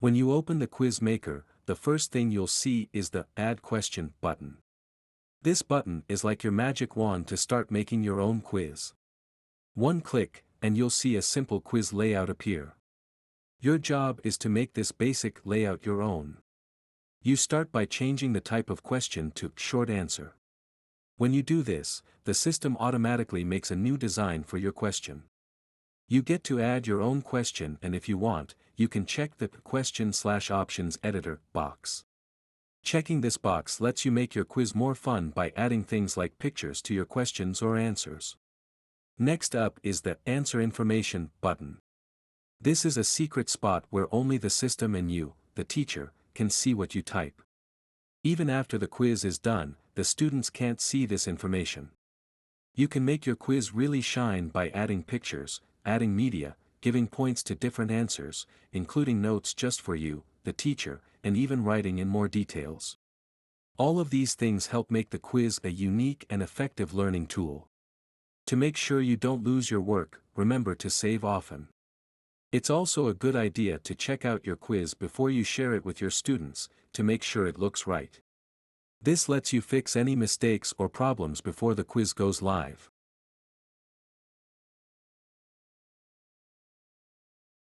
When you open the quiz maker, the first thing you'll see is the Add Question button. This button is like your magic wand to start making your own quiz. One click, and you'll see a simple quiz layout appear. Your job is to make this basic layout your own. You start by changing the type of question to short answer. When you do this, the system automatically makes a new design for your question. You get to add your own question, and if you want, you can check the Question/Options Editor box. Checking this box lets you make your quiz more fun by adding things like pictures to your questions or answers. Next up is the Answer Information button. This is a secret spot where only the system and you, the teacher, can see what you type. Even after the quiz is done, the students can't see this information. You can make your quiz really shine by adding pictures, adding media, giving points to different answers, including notes just for you, the teacher, and even writing in more details. All of these things help make the quiz a unique and effective learning tool. To make sure you don't lose your work, remember to save often. It's also a good idea to check out your quiz before you share it with your students, to make sure it looks right. This lets you fix any mistakes or problems before the quiz goes live.